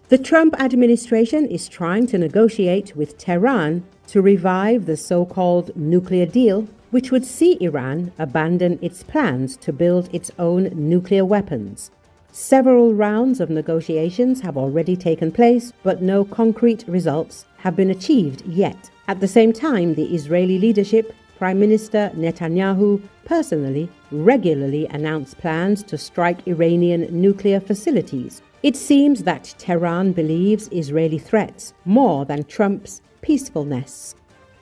The Trump administration is trying to negotiate with Tehran to revive the so-called nuclear deal, which would see Iran abandon its plans to build its own nuclear weapons. Several rounds of negotiations have already taken place, but no concrete results have been achieved yet. At the same time, the Israeli leadership, Prime Minister Netanyahu, personally regularly announced plans to strike Iranian nuclear facilities. It seems that Tehran believes Israeli threats more than Trump's peacefulness.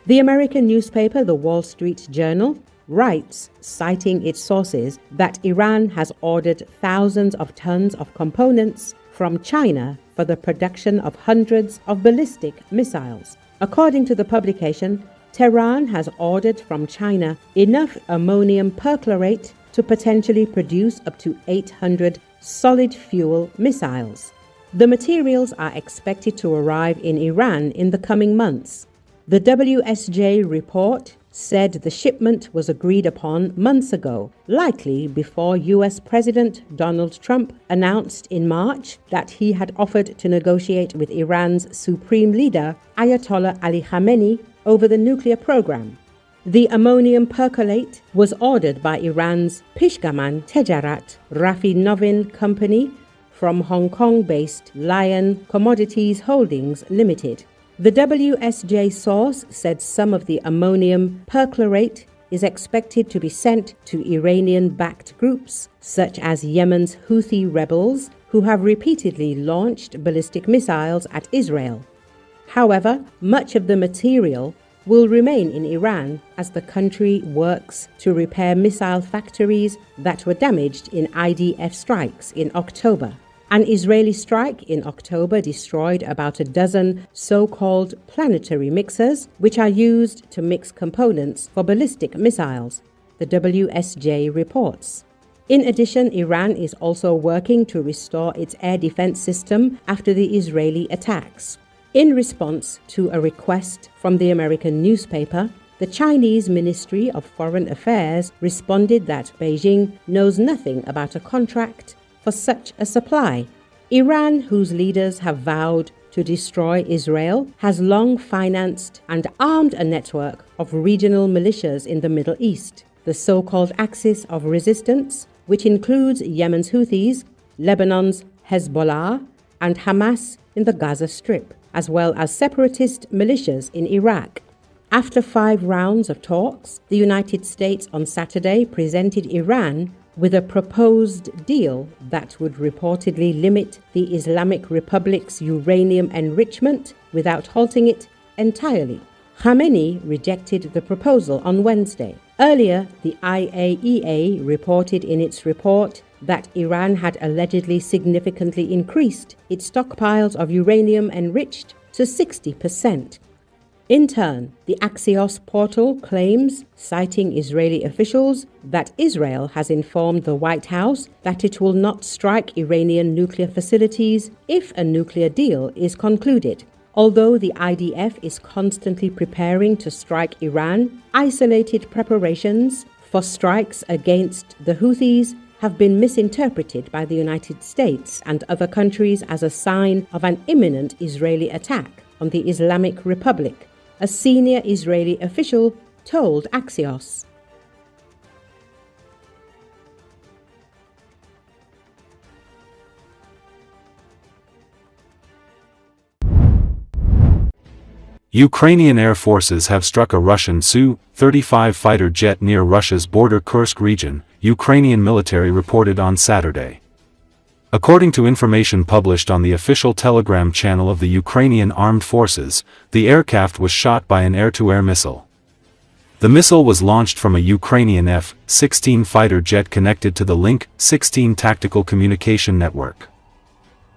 The American newspaper The Wall Street Journal writes, citing its sources, that Iran has ordered thousands of tons of components from China for the production of hundreds of ballistic missiles. According to the publication, Tehran has ordered from China enough ammonium perchlorate to potentially produce up to 800 solid fuel missiles. The materials are expected to arrive in Iran in the coming months. The WSJ report said the shipment was agreed upon months ago, likely before US President Donald Trump announced in March that he had offered to negotiate with Iran's supreme leader, Ayatollah Ali Khamenei, over the nuclear program. The ammonium perchlorate was ordered by Iran's Pishgaman Tejarat Rafinovin company from Hong Kong-based Lion Commodities Holdings Limited. The WSJ source said some of the ammonium perchlorate is expected to be sent to Iranian-backed groups such as Yemen's Houthi rebels, who have repeatedly launched ballistic missiles at Israel. However, much of the material will remain in Iran as the country works to repair missile factories that were damaged in IDF strikes in October. An Israeli strike in October destroyed about a dozen so-called planetary mixers, which are used to mix components for ballistic missiles, the WSJ reports. In addition, Iran is also working to restore its air defense system after the Israeli attacks. In response to a request from the American newspaper, the Chinese Ministry of Foreign Affairs responded that Beijing knows nothing about a contract for such a supply. Iran, whose leaders have vowed to destroy Israel, has long financed and armed a network of regional militias in the Middle East, the so-called Axis of Resistance, which includes Yemen's Houthis, Lebanon's Hezbollah, and Hamas in the Gaza Strip, as well as separatist militias in Iraq. After 5 rounds of talks, the United States on Saturday presented Iran with a proposed deal that would reportedly limit the Islamic Republic's uranium enrichment without halting it entirely. Khamenei rejected the proposal on Wednesday. Earlier, the IAEA reported in its report that Iran had allegedly significantly increased its stockpiles of uranium enriched to 60%. In turn, the Axios portal claims, citing Israeli officials, that Israel has informed the White House that it will not strike Iranian nuclear facilities if a nuclear deal is concluded. Although the IDF is constantly preparing to strike Iran, isolated preparations for strikes against the Houthis have been misinterpreted by the United States and other countries as a sign of an imminent Israeli attack on the Islamic Republic, a senior Israeli official told Axios. Ukrainian air forces have struck a Russian Su-35 fighter jet near Russia's border Kursk region, Ukrainian military reported on Saturday. According to information published on the official Telegram channel of the Ukrainian Armed Forces, the aircraft was shot by an air-to-air missile. The missile was launched from a Ukrainian F-16 fighter jet connected to the Link-16 tactical communication network.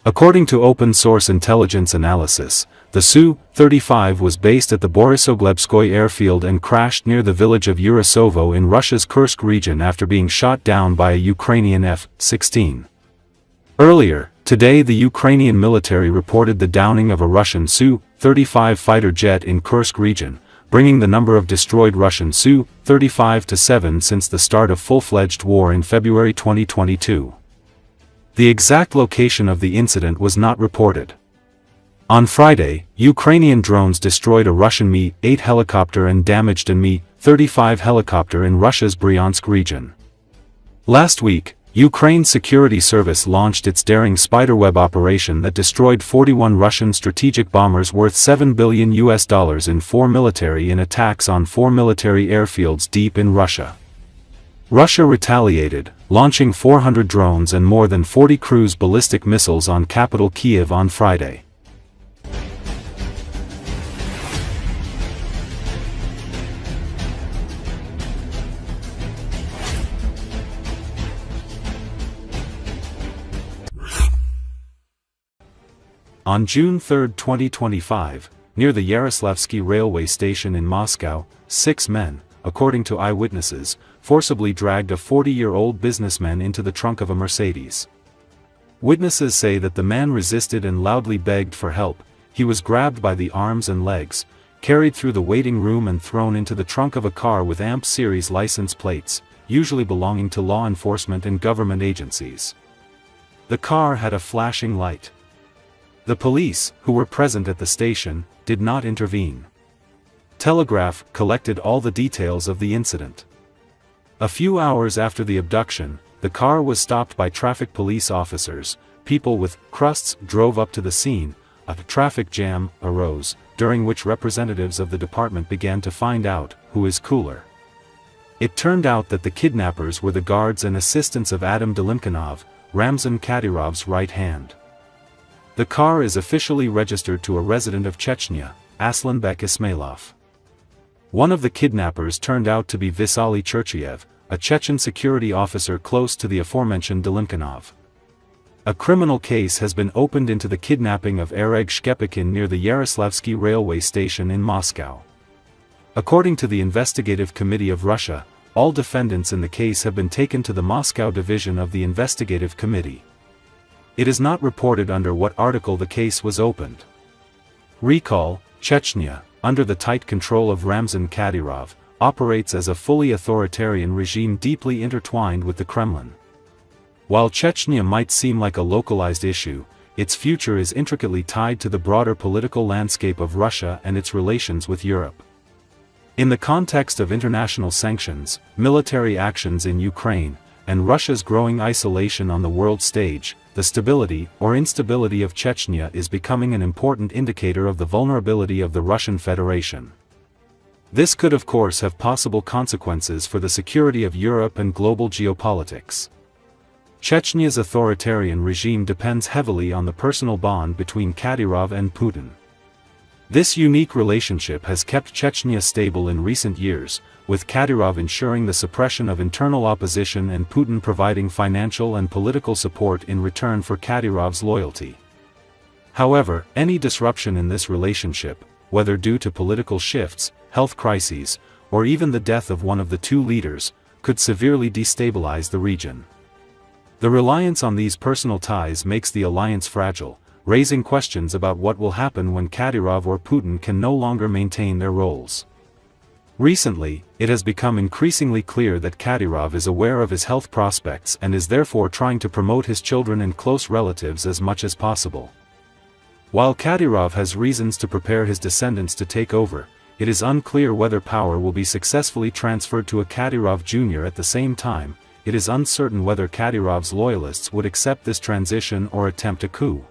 According to open-source intelligence analysis, the Su-35 was based at the Borisoglebskoye airfield and crashed near the village of Urasovo in Russia's Kursk region after being shot down by a Ukrainian F-16. Earlier, today the Ukrainian military reported the downing of a Russian Su-35 fighter jet in Kursk region, bringing the number of destroyed Russian Su-35 to 7 since the start of full-fledged war in February 2022. The exact location of the incident was not reported. On Friday, Ukrainian drones destroyed a Russian Mi-8 helicopter and damaged a Mi-35 helicopter in Russia's Bryansk region. Last week, Ukraine's security service launched its daring spiderweb operation that destroyed 41 Russian strategic bombers worth $7 billion in 4 military attacks on 4 military airfields deep in Russia. Russia retaliated, launching 400 drones and more than 40 cruise ballistic missiles on capital Kiev on Friday. On June 3, 2025, near the Yaroslavsky railway station in Moscow, 6 men, according to eyewitnesses, forcibly dragged a 40-year-old businessman into the trunk of a Mercedes. Witnesses say that the man resisted and loudly begged for help. He was grabbed by the arms and legs, carried through the waiting room and thrown into the trunk of a car with AMP series license plates, usually belonging to law enforcement and government agencies. The car had a flashing light. The police, who were present at the station, did not intervene. Telegraph collected all the details of the incident. A few hours after the abduction, the car was stopped by traffic police officers. People with crusts drove up to the scene. A traffic jam arose, during which representatives of the department began to find out who is cooler. It turned out that the kidnappers were the guards and assistants of Adam Delimkanov, Ramzan Kadyrov's right hand. The car is officially registered to a resident of Chechnya, Aslanbek Ismailov. One of the kidnappers turned out to be Vitaly Cherchev, a Chechen security officer close to the aforementioned Delimkanov. A criminal case has been opened into the kidnapping of Oleg Shchepikin near the Yaroslavsky railway station in Moscow. According to the Investigative Committee of Russia, all defendants in the case have been taken to the Moscow division of the Investigative Committee. It is not reported under what article the case was opened. Recall, Chechnya, under the tight control of Ramzan Kadyrov, operates as a fully authoritarian regime deeply intertwined with the Kremlin. While Chechnya might seem like a localized issue, its future is intricately tied to the broader political landscape of Russia and its relations with Europe. In the context of international sanctions, military actions in Ukraine, and Russia's growing isolation on the world stage, the stability or instability of Chechnya is becoming an important indicator of the vulnerability of the Russian Federation. This could of course have possible consequences for the security of Europe and global geopolitics. Chechnya's authoritarian regime depends heavily on the personal bond between Kadyrov and Putin. This unique relationship has kept Chechnya stable in recent years, with Kadyrov ensuring the suppression of internal opposition and Putin providing financial and political support in return for Kadyrov's loyalty. However, any disruption in this relationship, whether due to political shifts, health crises, or even the death of one of the two leaders, could severely destabilize the region. The reliance on these personal ties makes the alliance fragile, raising questions about what will happen when Kadyrov or Putin can no longer maintain their roles. Recently, it has become increasingly clear that Kadyrov is aware of his health prospects and is therefore trying to promote his children and close relatives as much as possible. While Kadyrov has reasons to prepare his descendants to take over, it is unclear whether power will be successfully transferred to a Kadyrov Jr. At the same time, it is uncertain whether Kadyrov's loyalists would accept this transition or attempt a coup.